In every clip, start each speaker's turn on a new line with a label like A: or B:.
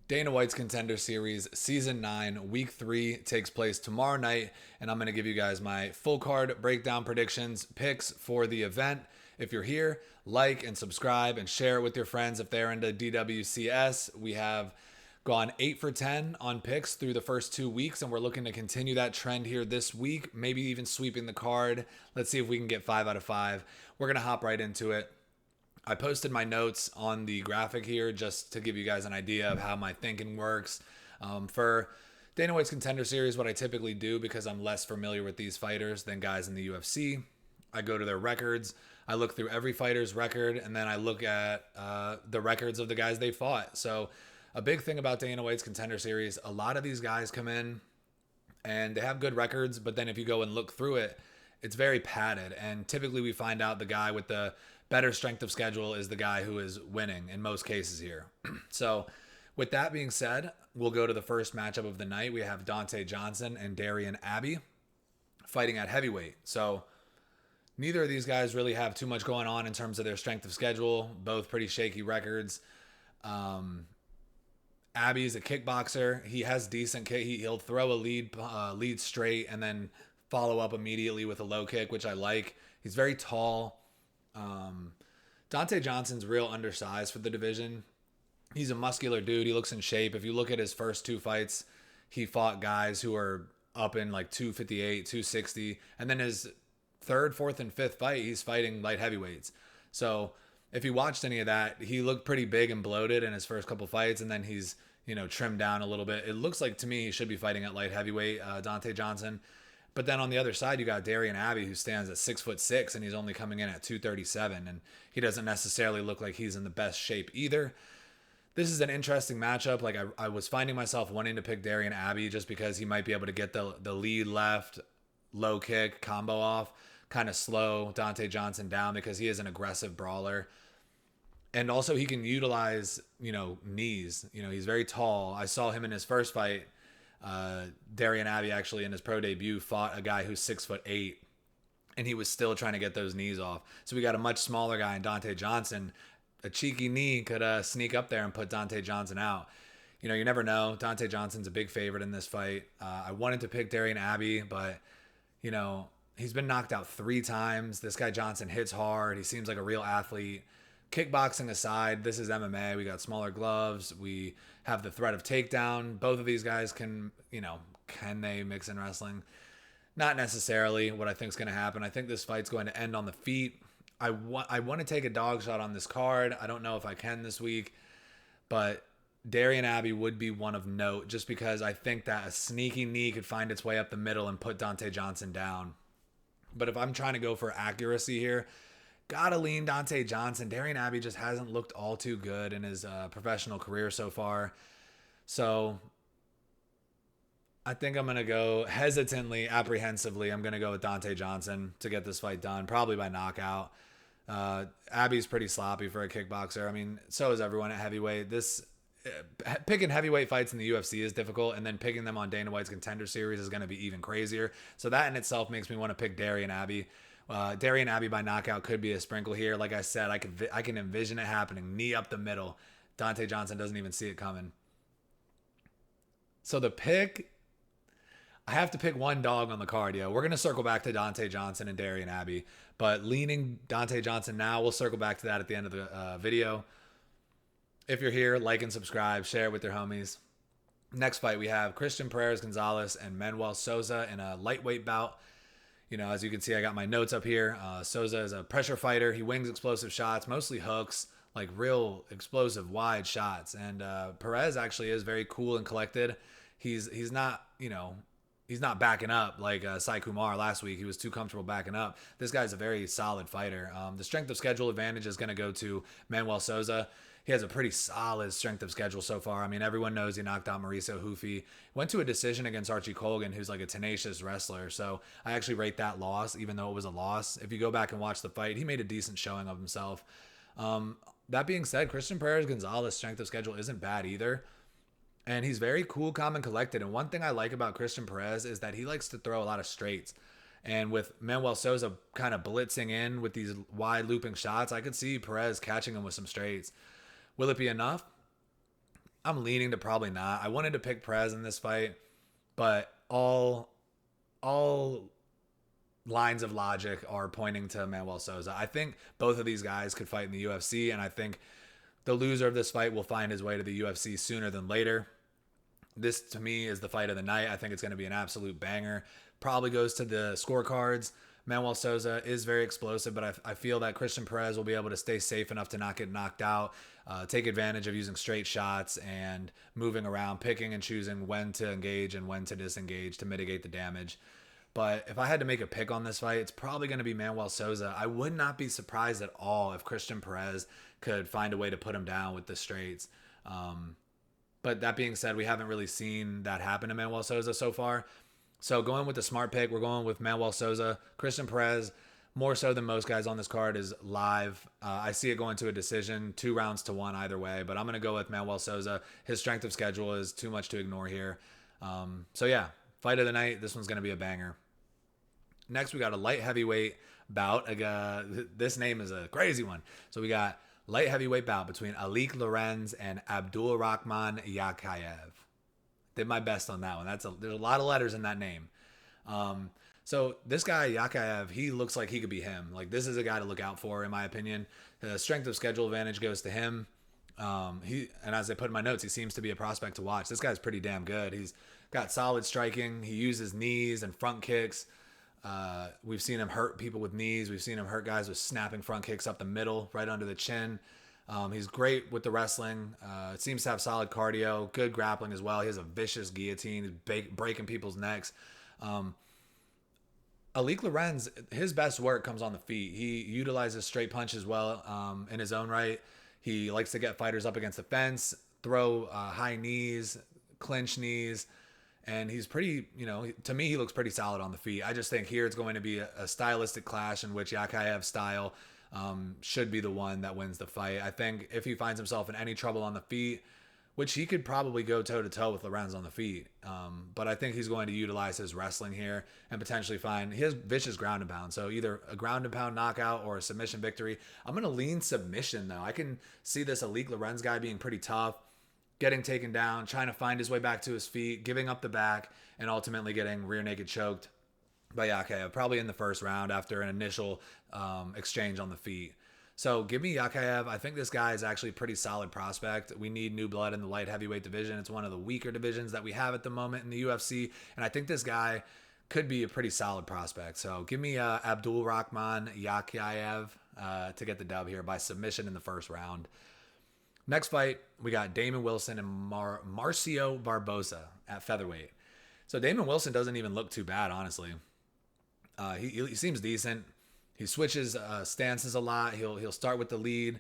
A: Dana White's Contender Series Season 9, Week 3 takes place tomorrow night, and I'm going to give you guys my full card breakdown predictions, picks for the event. If you're here, like and subscribe and share it with your friends if they're into DWCS. We have gone 8 for 10 on picks through the first 2 weeks, and we're looking to continue that trend here this week, maybe even sweeping the card. Let's see if we can get 5 out of 5. We're going to hop right into it. I posted my notes on the graphic here just to give you guys an idea of how my thinking works. For Dana White's Contender Series, what I typically do, because I'm less familiar with these fighters than guys in the UFC, I go to their records. I look through every fighter's record, and then I look at the records of the guys they fought. So a big thing about Dana White's Contender Series, a lot of these guys come in and they have good records, but then if you go and look through it, it's very padded. And typically we find out the guy with the better strength of schedule is the guy who is winning in most cases here. So with that being said, we'll go to the first matchup of the night. We have Dante Johnson and Darian Abbey fighting at heavyweight. So neither of these guys really have too much going on in terms of their strength of schedule. Both pretty shaky records. Abbey's a kickboxer. He has decent kick. He'll throw a lead straight and then follow up immediately with a low kick, which I like. He's very tall. Dante Johnson's real undersized for the division. He's a muscular dude. He looks in shape. If you look at his first 2 fights, he fought guys who are up in like 258, 260. And then his third, fourth, and fifth fight, he's fighting light heavyweights. So if you watched any of that, he looked pretty big and bloated in his first couple fights, and then he's, trimmed down a little bit. It looks like to me he should be fighting at light heavyweight, Dante Johnson. But then on the other side, you got Darian Abbey, who stands at 6'6", and he's only coming in at 237, and he doesn't necessarily look like he's in the best shape either. This is an interesting matchup. Like I was finding myself wanting to pick Darian Abbey just because he might be able to get the lead left, low kick combo off, kind of slow Dante Johnson down because he is an aggressive brawler. And also he can utilize, knees. He's very tall. I saw him in his first fight. Darian Abbey actually in his pro debut fought a guy who's 6'8", and he was still trying to get those knees off. So we got a much smaller guy in Dante Johnson. A cheeky knee could sneak up there and put Dante Johnson out. You never know. Dante Johnson's a big favorite in this fight. I wanted to pick Darian Abbey, but he's been knocked out 3 times. This guy Johnson hits hard. He seems like a real athlete. Kickboxing aside, this is MMA. We got smaller gloves. We have the threat of takedown. Both of these guys can they mix in wrestling? Not necessarily what I think is going to happen. I think this fight's going to end on the feet. I want to take a dog shot on this card. I don't know if I can this week, but Darian Abbey would be one of note just because I think that a sneaky knee could find its way up the middle and put Dante Johnson down. But if I'm trying to go for accuracy here, gotta lean Dante Johnson. Darian Abbey just hasn't looked all too good in his professional career so far. So I think I'm going to go hesitantly, apprehensively. I'm going to go with Dante Johnson to get this fight done, probably by knockout. Abbey's pretty sloppy for a kickboxer. I mean, so is everyone at heavyweight. Picking heavyweight fights in the UFC is difficult, and then picking them on Dana White's Contender Series is going to be even crazier. So that in itself makes me want to pick Darian Abbey. Darian Abbey by knockout could be a sprinkle here. Like I said, I can envision it happening. Knee up the middle. Dante Johnson doesn't even see it coming. So the pick, I have to pick one dog on the card. Yeah, we're going to circle back to Dante Johnson and Darian Abbey. But leaning Dante Johnson now, we'll circle back to that at the end of the video. If you're here, like and subscribe. Share it with your homies. Next fight, we have Christian Perez-Gonzalez and Manuel Souza in a lightweight bout. As you can see, I got my notes up here. Souza is a pressure fighter. He wings explosive shots, mostly hooks, like real explosive wide shots. And Perez actually is very cool and collected. He's not, he's not backing up like Sai Kumar last week. He was too comfortable backing up. This guy's a very solid fighter. The strength of schedule advantage is going to go to Manuel Souza. He has a pretty solid strength of schedule so far. I mean, everyone knows he knocked out Mauricio Hufi. Went to a decision against Archie Colgan, who's like a tenacious wrestler. So I actually rate that loss, even though it was a loss. If you go back and watch the fight, he made a decent showing of himself. That being said, Christian Perez-Gonzalez's strength of schedule isn't bad either. And he's very cool, calm, and collected. And one thing I like about Christian Perez is that he likes to throw a lot of straights. And with Manuel Souza kind of blitzing in with these wide looping shots, I could see Perez catching him with some straights. Will it be enough? I'm leaning to probably not. I wanted to pick Perez in this fight, but all lines of logic are pointing to Manuel Souza. I think both of these guys could fight in the UFC, and I think the loser of this fight will find his way to the UFC sooner than later. This to me is the fight of the night. I think it's going to be an absolute banger. Probably goes to the scorecards. Manuel Souza is very explosive, but I feel that Christian Perez will be able to stay safe enough to not get knocked out, take advantage of using straight shots and moving around, picking and choosing when to engage and when to disengage to mitigate the damage. But if I had to make a pick on this fight, it's probably going to be Manuel Souza. I would not be surprised at all if Christian Perez could find a way to put him down with the straights. But that being said, we haven't really seen that happen to Manuel Souza so far. So going with the smart pick, we're going with Manuel Souza. Christian Perez, more so than most guys on this card, is live. I see it going to a decision, 2-1 either way. But I'm going to go with Manuel Souza. His strength of schedule is too much to ignore here. So yeah, fight of the night. This one's going to be a banger. Next, we got a light heavyweight bout. This name is a crazy one. So we got light heavyweight bout between Alik Lorenz and Abdul Rahman Yakayev. Did my best on that one. There's a lot of letters in that name. So this guy Yakayev, he looks like he could be him. Like, this is a guy to look out for, in my opinion. The strength of schedule advantage goes to him. And as I put in my notes, he seems to be a prospect to watch. This guy's pretty damn good. He's got solid striking. He uses knees and front kicks. We've seen him hurt people with knees. We've seen him hurt guys with snapping front kicks up the middle, right under the chin. He's great with the wrestling. Seems to have solid cardio, good grappling as well. He has a vicious guillotine, breaking people's necks. Alik Lorenz, his best work comes on the feet. He utilizes straight punches well in his own right. He likes to get fighters up against the fence, throw high knees, clinch knees. And he's pretty, to me, he looks pretty solid on the feet. I just think here it's going to be a stylistic clash in which Yakayev's style should be the one that wins the fight. I think if he finds himself in any trouble on the feet, which he could probably go toe-to-toe with Lorenz on the feet, but I think he's going to utilize his wrestling here and potentially find his vicious ground and pound. So either a ground and pound knockout or a submission victory. I'm going to lean submission, though. I can see this Alik Lorenz guy being pretty tough, getting taken down, trying to find his way back to his feet, giving up the back, and ultimately getting rear naked choked by Yakayev, probably in the first round after an initial exchange on the feet. So give me Yakayev. I think this guy is actually a pretty solid prospect. We need new blood in the light heavyweight division. It's one of the weaker divisions that we have at the moment in the UFC, and I think this guy could be a pretty solid prospect. So give me Abdul Rahman Yakayev to get the dub here by submission in the first round. Next fight, we got Damon Wilson and Marcio Barbosa at featherweight. So Damon Wilson doesn't even look too bad, honestly. He seems decent. He switches stances a lot. He'll start with the lead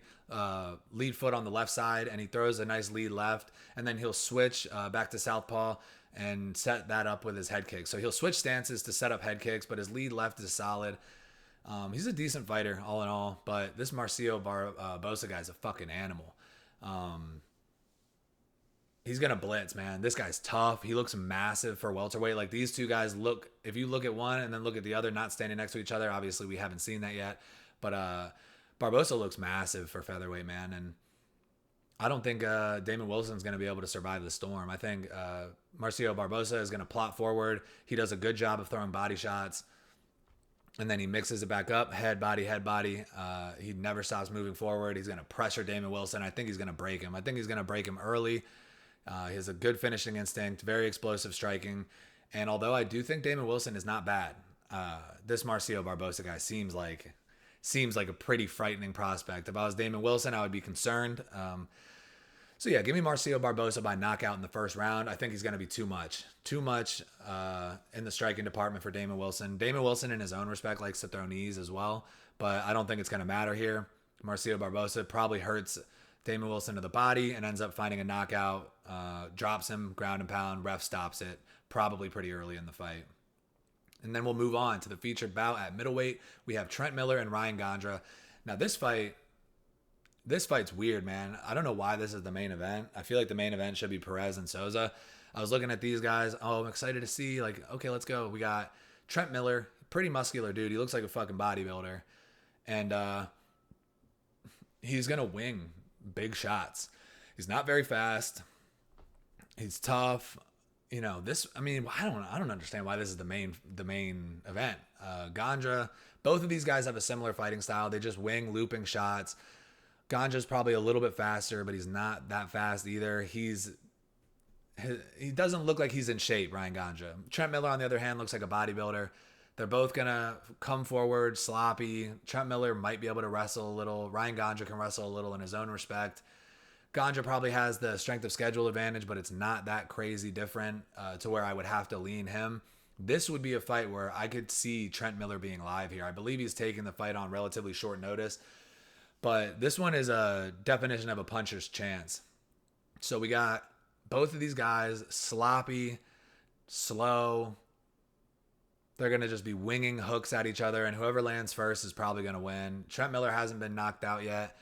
A: foot on the left side, and he throws a nice lead left, and then he'll switch back to southpaw and set that up with his head kicks. So he'll switch stances to set up head kicks, but his lead left is solid. He's a decent fighter, all in all, but this Marcio Barbosa guy's a fucking animal. He's gonna blitz, man. This guy's tough. He looks massive for welterweight. Like, these two guys look, if you look at one and then look at the other, not standing next to each other, obviously we haven't seen that yet, but Barbosa looks massive for featherweight, man. And I don't think Damon Wilson's gonna be able to survive the storm. I think Marcio Barbosa is gonna plot forward. He does a good job of throwing body shots, and then he mixes it back up, head, body. He never stops moving forward. He's going to pressure Damon Wilson. I think he's going to break him. I think he's going to break him early. He has a good finishing instinct, very explosive striking. And although I do think Damon Wilson is not bad, this Marcio Barbosa guy seems like a pretty frightening prospect. If I was Damon Wilson, I would be concerned. So yeah, give me Marcio Barbosa by knockout in the first round. I think he's going to be too much in the striking department for Damon Wilson. Damon Wilson, in his own respect, likes to throw knees as well, but I don't think it's going to matter here. Marcio Barbosa probably hurts Damon Wilson to the body and ends up finding a knockout, drops him, ground and pound, ref stops it, probably pretty early in the fight. And then we'll move on to the featured bout at middleweight. We have Trent Miller and Ryan Gondra. Now this fight's weird, man. I don't know why this is the main event. I feel like the main event should be Perez and Souza. I was looking at these guys. Oh, I'm excited to see. Like, okay, let's go. We got Trent Miller, pretty muscular dude. He looks like a fucking bodybuilder. And he's going to wing big shots. He's not very fast. He's tough. You know, this, I mean, I don't understand why this is the main event. Ganja, both of these guys have a similar fighting style. They just wing looping shots. Ganja's probably a little bit faster, but he's not that fast either. He doesn't look like he's in shape, Ryan Ganja. Trent Miller, on the other hand, looks like a bodybuilder. They're both going to come forward sloppy. Trent Miller might be able to wrestle a little. Ryan Ganja can wrestle a little in his own respect. Ganja probably has the strength of schedule advantage, but it's not that crazy different to where I would have to lean him. This would be a fight where I could see Trent Miller being live here. I believe he's taking the fight on relatively short notice, but this one is a definition of a puncher's chance. So we got both of these guys sloppy, slow. They're going to just be winging hooks at each other, and whoever lands first is probably going to win. Trent Miller hasn't been knocked out yet.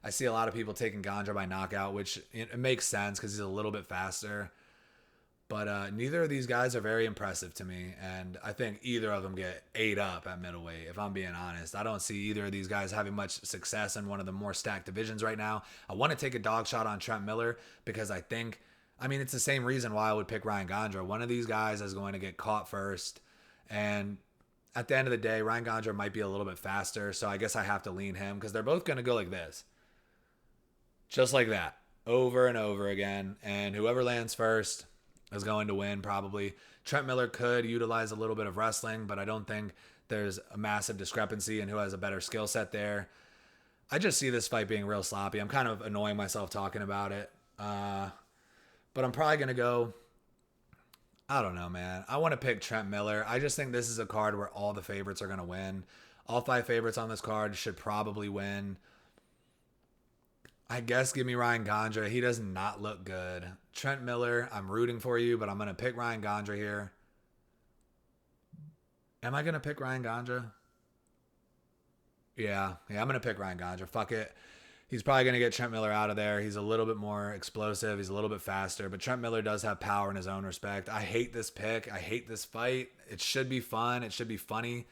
A: I see a lot of people taking Ganja by knockout, which it makes sense because he's a little bit faster. But neither of these guys are very impressive to me, and I think either of them get ate up at middleweight, if I'm being honest. I don't see either of these guys having much success in one of the more stacked divisions right now. I want to take a dog shot on Trent Miller because I mean, it's the same reason why I would pick Ryan Ganja. One of these guys is going to get caught first, and at the end of the day, Ryan Ganja might be a little bit faster, so I guess I have to lean him because they're both going to go like this. Just like that, over and over again. And whoever lands first is going to win, probably. Trent Miller could utilize a little bit of wrestling, but I don't think there's a massive discrepancy in who has a better skill set there. I just see this fight being real sloppy. I'm kind of annoying myself talking about it. But I'm probably going to go, I don't know, man. I want to pick Trent Miller. I just think this is a card where all the favorites are going to win. All 5 favorites on this card should probably win. I guess give me Ryan Ganja. He does not look good. Trent Miller, I'm rooting for you, but I'm going to pick Ryan Ganja here. Am I going to pick Ryan Ganja? Yeah, I'm going to pick Ryan Ganja. Fuck it. He's probably going to get Trent Miller out of there. He's a little bit more explosive. He's a little bit faster, but Trent Miller does have power in his own respect. I hate this pick. I hate this fight. It should be fun. It should be funny.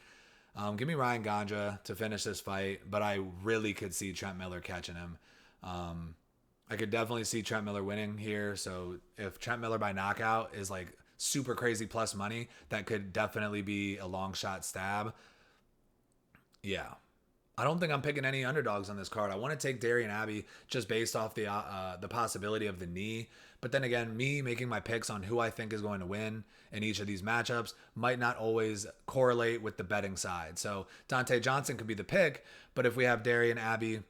A: Give me Ryan Ganja to finish this fight, but I really could see Trent Miller catching him. I could definitely see Trent Miller winning here. So if Trent Miller by knockout is like super crazy plus money, that could definitely be a long shot stab. Yeah. I don't think I'm picking any underdogs on this card. I want to take Darian Abbey just based off the possibility of the knee. But then again, me making my picks on who I think is going to win in each of these matchups might not always correlate with the betting side. So Dante Johnson could be the pick, but if we have Darian Abbey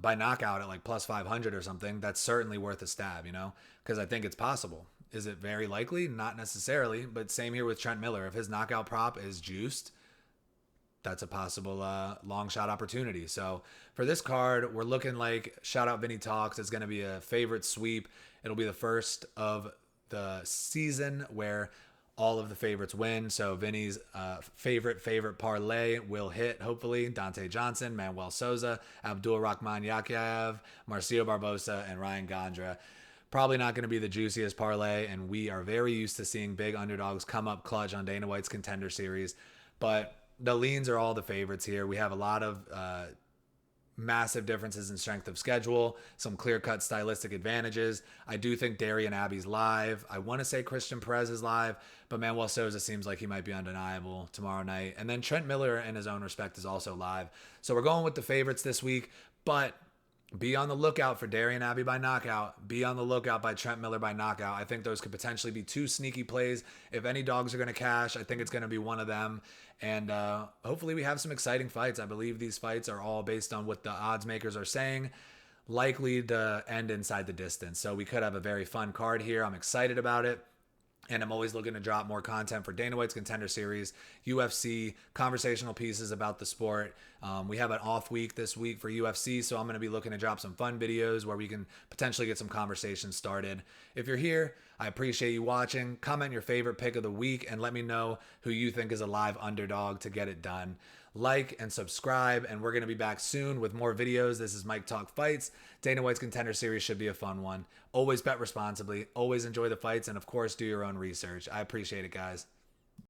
A: by knockout at like plus 500 or something, that's certainly worth a stab, because I think it's possible. Is it very likely? Not necessarily, but same here with Trent Miller. If his knockout prop is juiced, that's a possible long shot opportunity. So for this card, we're looking like Shout Out Vinny Talks is going to be a favorite sweep. It'll be the first of the season where all of the favorites win. So Vinny's favorite parlay will hit, hopefully. Dante Johnson, Manuel Souza, Abdul Rahman Yakiev, Marcio Barbosa, and Ryan Ganja. Probably not going to be the juiciest parlay, and we are very used to seeing big underdogs come up clutch on Dana White's Contender Series. But the leans are all the favorites here. We have a lot of massive differences in strength of schedule, some clear-cut stylistic advantages. I do think Darian Abbey's live. I want to say Christian Perez is live, but Manuel Souza seems like he might be undeniable tomorrow night. And then Trent Miller, in his own respect, is also live. So we're going with the favorites this week, but be on the lookout for Darian Abbey by knockout. Be on the lookout by Trent Miller by knockout. I think those could potentially be 2 sneaky plays. If any dogs are going to cash, I think it's going to be one of them. And hopefully we have some exciting fights. I believe these fights are all based on what the odds makers are saying, likely to end inside the distance. So we could have a very fun card here. I'm excited about it. And I'm always looking to drop more content for Dana White's Contender Series, UFC, conversational pieces about the sport. We have an off week this week for UFC, so I'm going to be looking to drop some fun videos where we can potentially get some conversations started. If you're here, I appreciate you watching. Comment your favorite pick of the week and let me know who you think is a live underdog to get it done. Like and subscribe, and we're going to be back soon with more videos. This is Mike Talk Fights. Dana White's Contender Series should be a fun one. Always bet responsibly. Always enjoy the fights, and of course, do your own research. I appreciate it, guys.